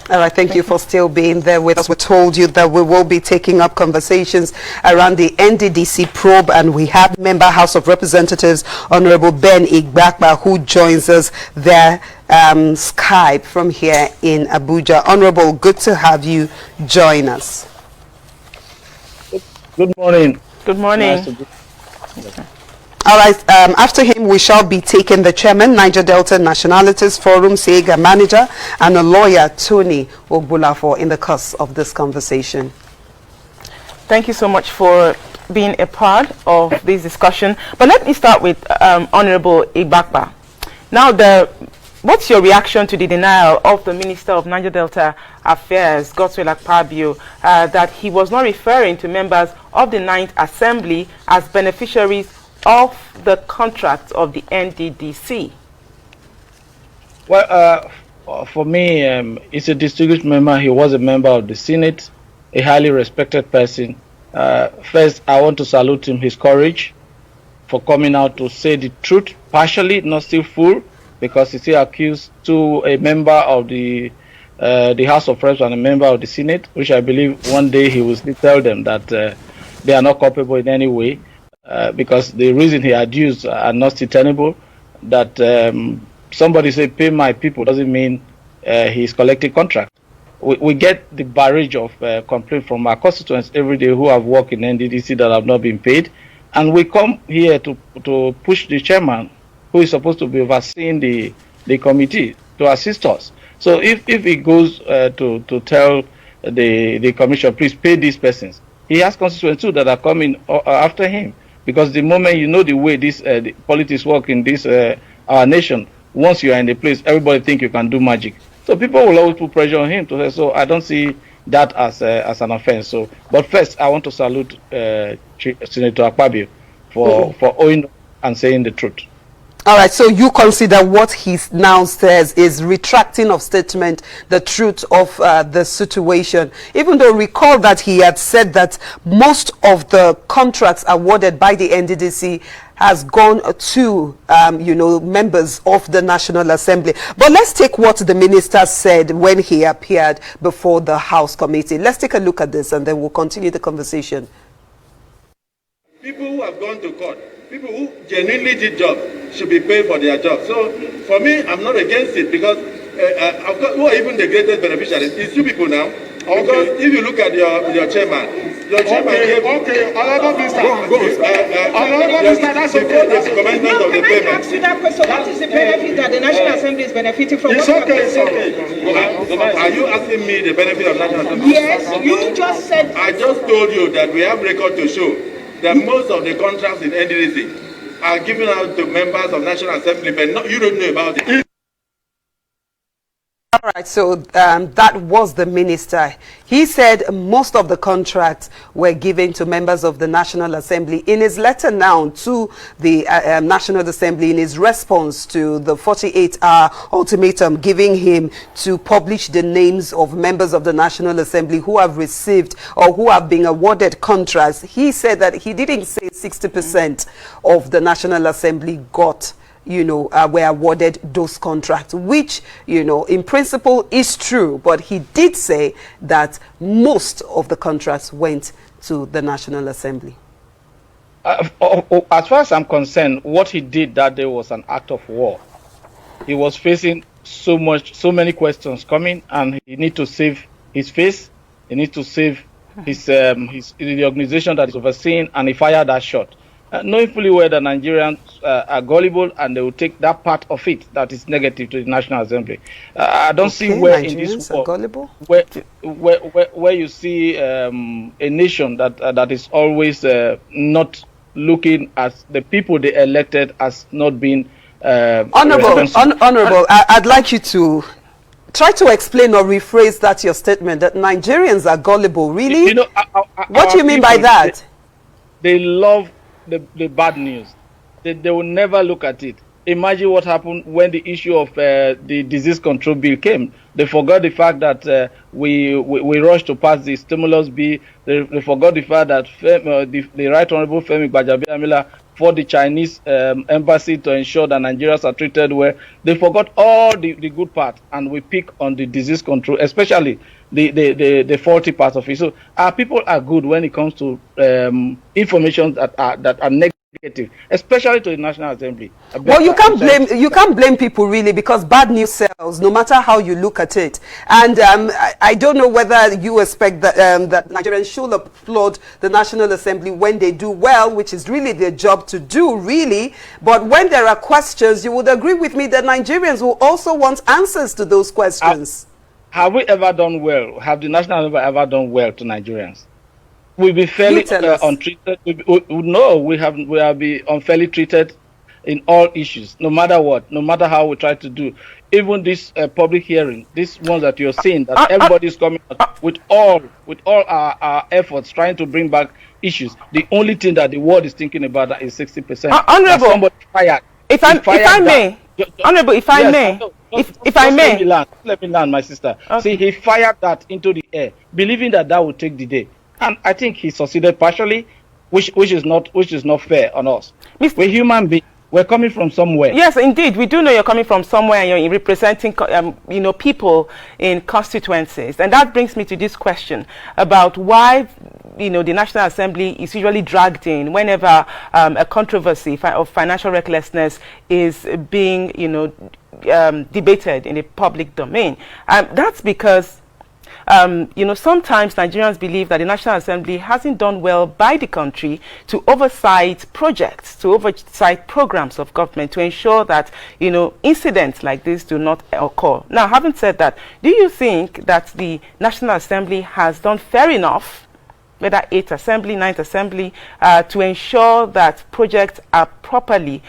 All right, thank you for still being there with us. We told you that we will be taking up conversations around the NDDC probe, and we have member House of Representatives, Honorable Ben Igbakpa, who joins us there Skype from here in Abuja. Honorable, good to have you join us. Good morning. Good morning. Nice. All right, after him, we shall be taking the chairman, Niger Delta Nationalities Forum, SEGA manager, and a lawyer, Tony Ogbulafo, in the course of this conversation. Thank you so much for being a part of this discussion. But let me start with Honorable Igbakpa. Now, what's your reaction to the denial of the Minister of Niger Delta Affairs, Godswill Akpabio, that he was not referring to members of the 9th Assembly as beneficiaries of the contract of the NDDC? Well, for me, he's a distinguished member. He was a member of the Senate, a highly respected person. First, I want to salute him, his courage for coming out to say the truth, partially, not still full, because he's still accused to a member of the House of Reps and a member of the Senate, which I believe one day he will still tell them that they are not culpable in any way. Because the reason he had used are not tenable. That somebody say pay my people doesn't mean he's collecting contract. We get the barrage of complaints from our constituents every day who have worked in NDDC that have not been paid, and we come here to push the chairman, who is supposed to be overseeing the committee, to assist us. So if he goes to tell the commission, please pay these persons, he has constituents too that are coming after him. Because the moment you know the way the politics work in this our nation, once you are in the place, everybody think you can do magic. So people will always put pressure on him to say. So I don't see that as an offense. So, but first I want to salute Senator Akpabio for owning and saying the truth. All right, so you consider what he now says is retracting of statement, the truth of the situation, even though recall that he had said that most of the contracts awarded by the NDDC has gone to, members of the National Assembly. But let's take what the minister said when he appeared before the House Committee. Let's take a look at this and then we'll continue the conversation. People who have gone to court, people who genuinely did jobs, should be paid for their job. So for me, I'm not against it because of course, who are even the greatest beneficiaries? It's you people now. Okay. Because if you look at your chairman gave... Okay, Honorable Minister. Honorable Minister, that's okay. That's the commencement of the payment. Can I ask you that question? What is the benefit that the National Assembly is benefiting from? It's okay, it's okay. Are you asking me the benefit of National Assembly? Yes, you just said... I just told you that we have record to show that most of the contracts in NDDC are given out to members of National Assembly, but you don't know about it. All right, so that was the minister. He said most of the contracts were given to members of the National Assembly. In his letter now to the National Assembly, in his response to the 48-hour ultimatum giving him to publish the names of members of the National Assembly who have received or who have been awarded contracts, he said that he didn't say 60% of the National Assembly got were awarded those contracts, which, in principle is true. But he did say that most of the contracts went to the National Assembly. As far as I'm concerned, what he did that day was an act of war. He was facing so many questions coming, and he needs to save his face. He needs to save the organization that is overseeing, and he fired that shot. Knowing fully well that Nigerians are gullible and they will take that part of it that is negative to the National Assembly. I don't see where Nigerians in this war, where you see a nation that is always not looking at the people they elected as not being honorable. I'd like you to try to explain or rephrase that your statement that Nigerians are gullible. Really? What do you mean by that? They love the bad news. They will never look at it. Imagine what happened when the issue of the disease control bill came. They forgot the fact that we rushed to pass the stimulus bill. They forgot the fact that the Right Honorable Femi Gbajabiamila for the Chinese embassy to ensure that Nigerians are treated well. They forgot all the good part, and we pick on the disease control, especially the faulty part of it. So our people are good when it comes to information that are negative, especially to the National Assembly. Well, you can't blame people really, because bad news sells, no matter how you look at it. And I don't know whether you expect that that Nigerians should applaud the National Assembly when they do well, which is really their job to do, really. But when there are questions, you would agree with me that Nigerians will also want answers to those questions. Have we ever done well? Have the National Assembly ever done well to Nigerians? We've been fairly untreated. No, we have been unfairly treated in all issues, no matter what, no matter how we try to do. Even this public hearing, this one that you're seeing, that everybody's coming out with all our efforts trying to bring back issues. The only thing that the world is thinking about that is 60%. Honorable, somebody fired. If I may, Honorable, if I may, if I may, let me land, my sister. Okay. See, he fired that into the air, believing that would take the day. And I think he succeeded partially, which is not fair on us. We're human beings. We're coming from somewhere. Yes, indeed, we do know you're coming from somewhere, and you're representing, people in constituencies, and that brings me to this question about why, the National Assembly is usually dragged in whenever a controversy of financial recklessness is being, debated in the public domain. That's because sometimes Nigerians believe that the National Assembly hasn't done well by the country to oversight projects, to oversight programs of government, to ensure that, incidents like this do not occur. Now, having said that, do you think that the National Assembly has done fair enough, whether 8th Assembly, 9th Assembly, to ensure that projects are properly,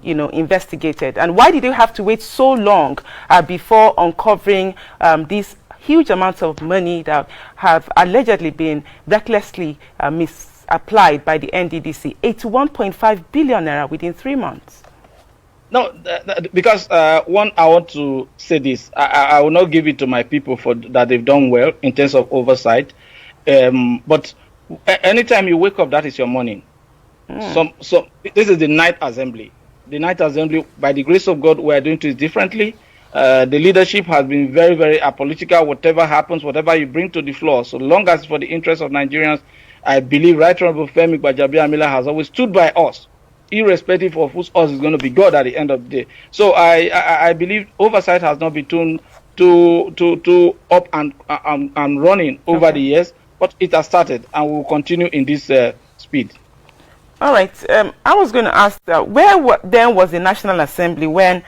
investigated? And why did you have to wait so long before uncovering these huge amounts of money that have allegedly been recklessly misapplied by the NDDC? 81.5 billion naira within 3 months. No, because one, I want to say this. I will not give it to my people for that they've done well in terms of oversight. But anytime you wake up, that is your morning. So this is the 9th Assembly. The 9th Assembly, by the grace of God, we are doing things differently. The leadership has been very, very apolitical. Whatever happens, whatever you bring to the floor, so long as it's for the interest of Nigerians, I believe Right Honorable Femi Gbajabiamila has always stood by us, irrespective of whose us is going to be God at the end of the day. So I believe oversight has not been too up and running over the years, but it has started and will continue in this speed. All right. I was going to ask, where then was the National Assembly when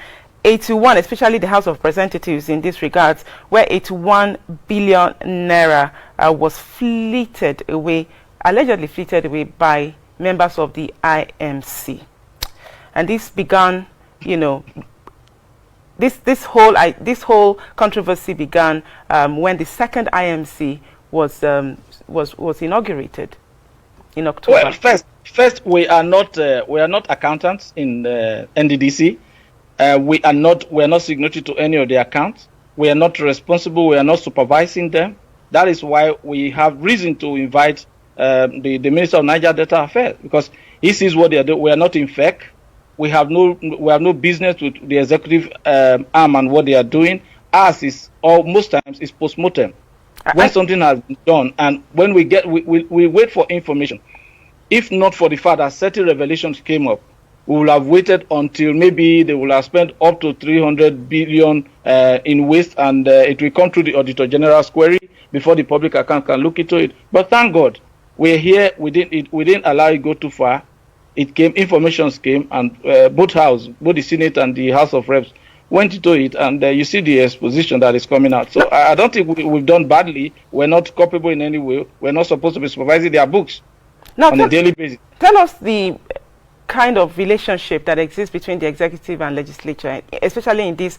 81, especially the House of Representatives in this regard, where 81 billion naira was allegedly fleeted away by members of the IMC? And this began, this whole controversy began when the second IMC was inaugurated in October. Well, first we are not accountants in NDDC. We are not signatory to any of the accounts. We are not responsible. We are not supervising them. That is why we have reason to invite the Minister of Niger Delta Affairs, because he sees what they are doing. We are not in fact. We have no business with the executive arm and what they are doing. Ours is, or most times, is post-mortem. When something has been done, and when we wait for information. If not for the fact that certain revelations came up, we will have waited until maybe they will have spent up to 300 billion in waste, and it will come through the Auditor General's query before the public account can look into it. But thank God, we're here. We didn't allow it go too far. It came, information came, and both the Senate and the House of Reps went into it, and you see the exposition that is coming out. So I don't think we've done badly. We're not culpable in any way. We're not supposed to be supervising their books on a daily basis. Tell us the kind of relationship that exists between the executive and legislature, especially in these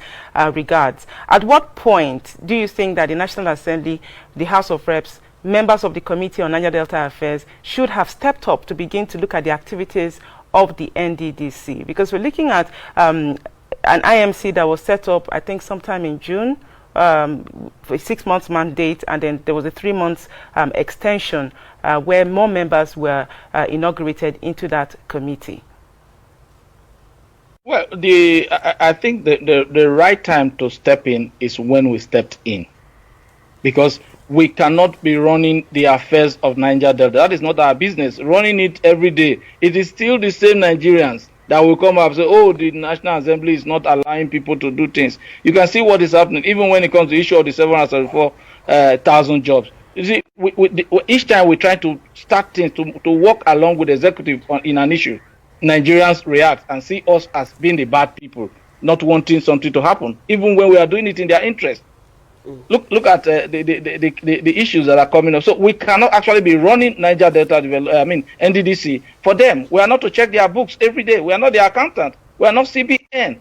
regards. At what point do you think that the National Assembly, the House of Reps, members of the Committee on Niger Delta Affairs should have stepped up to begin to look at the activities of the NDDC? Because we're looking at an IMC that was set up, I think, sometime in June for a 6 months mandate, and then there was a 3 months extension where more members were inaugurated into that committee. Well, I think the right time to step in is when we stepped in, because we cannot be running the affairs of Niger Delta. That is not our business. Running it every day. It is still the same Nigerians that will come up and say, oh, the National Assembly is not allowing people to do things. You can see what is happening, even when it comes to the issue of the 734,000 jobs. You see, each time we try to start things, to work along with the executive in an issue, Nigerians react and see us as being the bad people, not wanting something to happen, even when we are doing it in their interest. Look at the issues that are coming up. So we cannot actually be running Niger Delta, NDDC for them. We are not to check their books every day. We are not the accountant. We are not CBN.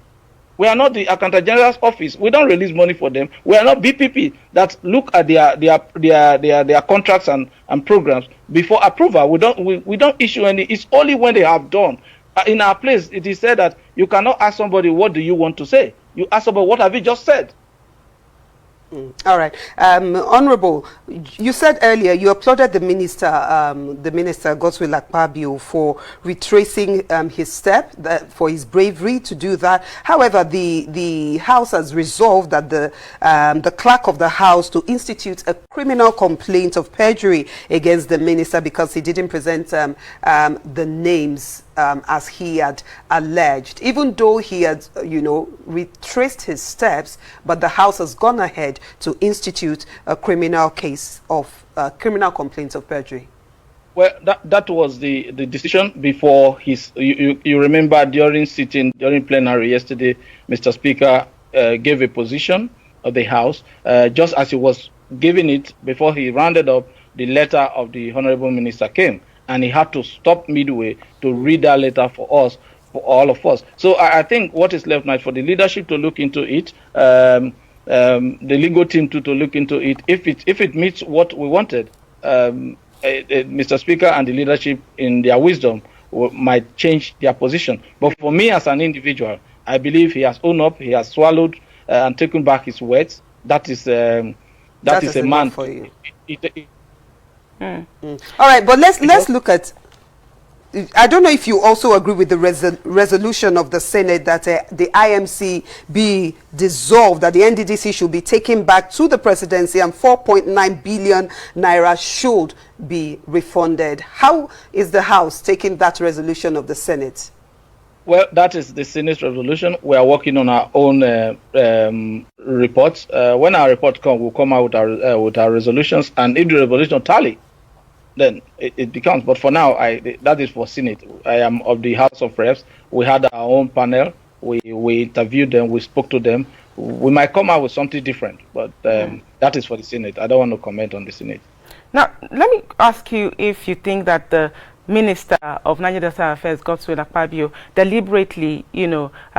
We are not the Accountant General's office. We don't release money for them. We are not BPP that look at their contracts and programs before approval. We don't issue any. It's only when they have done. In our place, it is said that you cannot ask somebody, what do you want to say? You ask somebody, what have you just said? All right. Honorable, you said earlier you applauded the minister Godswill Akpabio for retracing his step, for his bravery to do that. However, the House has resolved that the clerk of the House to institute a criminal complaint of perjury against the minister because he didn't present the names as he had alleged, even though he had, retraced his steps, but the House has gone ahead to institute a criminal case of criminal complaints of perjury. Well, that was the decision before his. You remember during plenary yesterday, Mr. Speaker gave a position of the House just as he was giving it before he rounded up. The letter of the Honorable Minister came, and he had to stop midway to read that letter for us, for all of us. So I think what is left now is for the leadership to look into it, the legal team to look into it. If it meets what we wanted, Mr. Speaker and the leadership in their wisdom might change their position. But for me as an individual, I believe he has owned up, he has swallowed and taken back his words. That is a man for you. All right, but let's look at. I don't know if you also agree with the resolution of the Senate that the IMC be dissolved, that the NDDC should be taken back to the presidency and 4.9 billion naira should be refunded. How is the House taking that resolution of the Senate? Well, that is the Senate resolution. We are working on our own reports. When our report comes, we'll come out with our resolutions, and if the resolution tally, then it becomes. But for now, that is for Senate. I am of the House of Reps. We had our own panel. We interviewed them. We spoke to them. We might come out with something different, but that is for the Senate. I don't want to comment on the Senate. Now, let me ask you if you think that the Minister of Niger Delta Affairs, Godswill Akpabio, deliberately,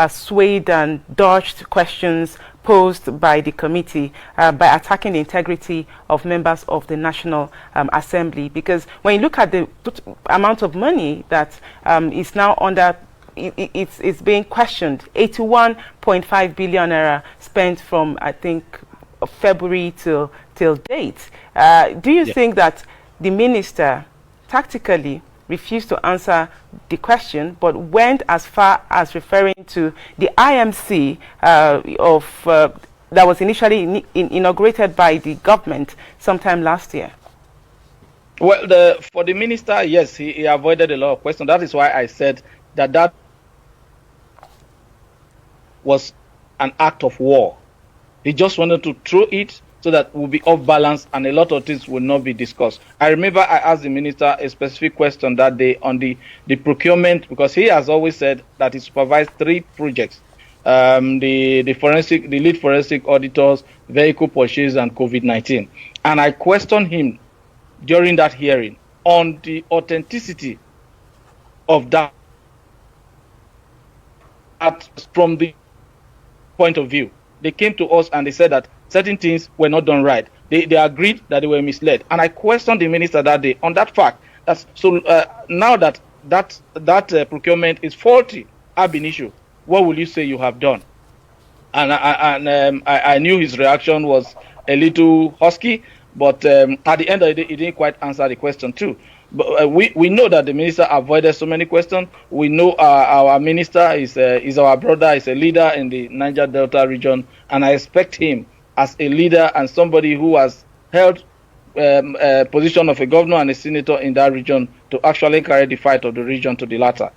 swayed and dodged questions posed by the committee by attacking the integrity of members of the National Assembly. Because when you look at the amount of money that is now under, it's being questioned, 81.5 billion naira spent from, I think, February till date. Do you think that the minister tactically refused to answer the question, but went as far as referring to the IMC that was initially inaugurated by the government sometime last year? Well, for the minister, yes, he avoided a lot of questions. That is why I said that was an act of war. He just wanted to throw it so that we'll be off balance and a lot of things will not be discussed. I remember I asked the minister a specific question that day on the procurement, because he has always said that he supervised 3 projects, the lead forensic auditors, vehicle purchase, and COVID-19. And I questioned him during that hearing on the authenticity of that from the point of view. They came to us and they said that certain things were not done right. They agreed that they were misled. And I questioned the minister that day on that fact. Now that procurement is faulty ab initio, what will you say you have done? And I knew his reaction was a little husky, but at the end of the day, he didn't quite answer the question too. But we know that the minister avoided so many questions. We know our minister is our brother, is a leader in the Niger Delta region, and I expect him as a leader and somebody who has held a position of a governor and a senator in that region to actually carry the fight of the region to the latter.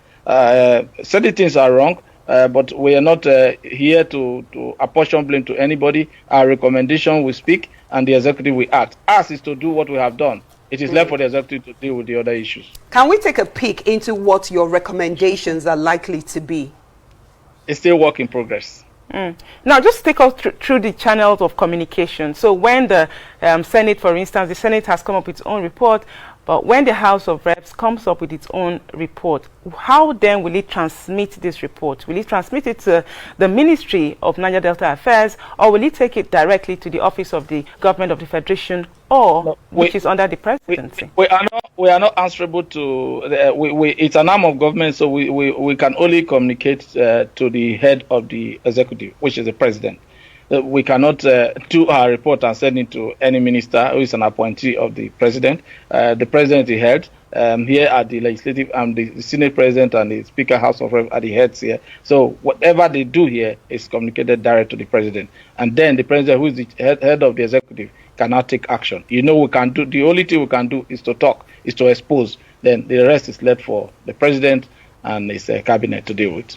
Certain things are wrong, but we are not here to apportion blame to anybody. Our recommendation we speak, and the executive we act. Ours is to do what we have done. It is left for the executive to deal with the other issues. Can we take a peek into what your recommendations are likely to be? It's still work in progress. Now, just take us through the channels of communication. So when the Senate, for instance, the Senate has come up with its own report, but when the House of Reps comes up with its own report, how then will it transmit this report? Will it transmit it to the Ministry of Niger Delta Affairs, or will it take it directly to the Office of the Government of the Federation, or no, which is under the presidency? We are not answerable to. It's an arm of government, so we can only communicate to the head of the executive, which is the president. We cannot do our report and send it to any minister who is an appointee of the president. The president is head. Here at the legislative, the Senate president and the Speaker House of Reps are the heads here. So whatever they do here is communicated direct to the president. And then the president, who is the head of the executive, cannot take action. You know, we can do, the only thing we can do is to talk, is to expose. Then the rest is left for the president and his cabinet to deal with.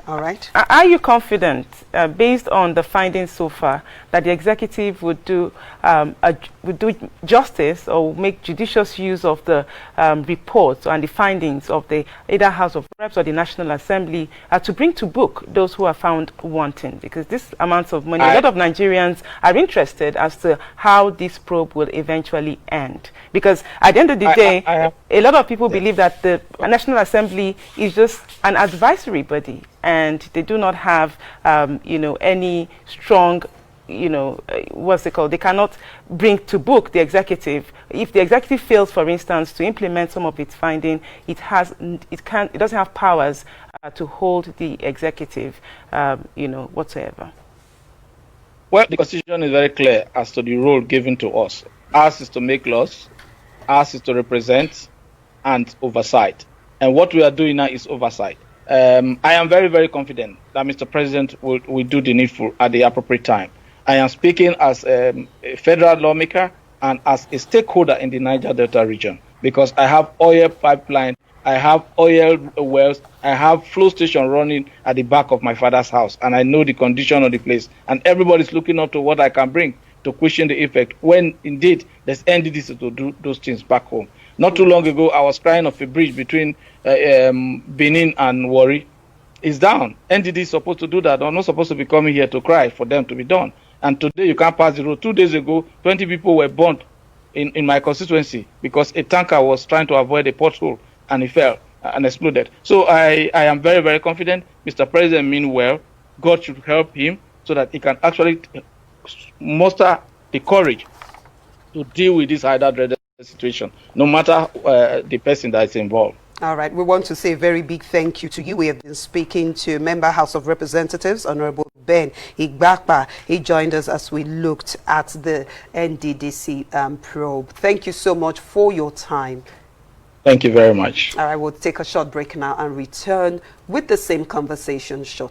All right. Are you confident, based on the findings so far, that the executive would do justice or make judicious use of the reports and the findings of the either House of Reps or the National Assembly to bring to book those who are found wanting? Because this amounts of money, a lot of Nigerians are interested as to how this probe will eventually end. Because at the end of the day, a lot of people believe that the National Assembly is just an advisory body, and they do not have, any strong, what's it called? They cannot bring to book the executive. If the executive fails, for instance, to implement some of its finding, it doesn't have powers to hold the executive, whatsoever. Well, the Constitution is very clear as to the role given to us. Ours is to make laws, ours is to represent and oversight. And what we are doing now is oversight. I am very, very confident that Mr. President will do the needful at the appropriate time. I am speaking as a federal lawmaker and as a stakeholder in the Niger Delta region, because I have oil pipeline, I have oil wells, I have flow station running at the back of my father's house, and I know the condition of the place. And everybody's looking up to what I can bring to question the effect when indeed there's NDDC to do those things back home. Not too long ago, I was crying of a bridge between Benin and Warri. It's down. NDDC is supposed to do that. I'm not supposed to be coming here to cry for them to be done. And today you can't pass the road. 2 days ago, 20 people were burnt in my constituency because a tanker was trying to avoid a pothole and it fell and exploded. So I am very, very confident. Mr. President means well. God should help him so that he can actually muster the courage to deal with this highly dreaded situation, no matter the person that is involved. All right. We want to say a very big thank you to you. We have been speaking to Member House of Representatives, Honorable Ben Igbakpa. He joined us as we looked at the NDDC probe. Thank you so much for your time. Thank you very much. All right. We'll take a short break now and return with the same conversation shortly.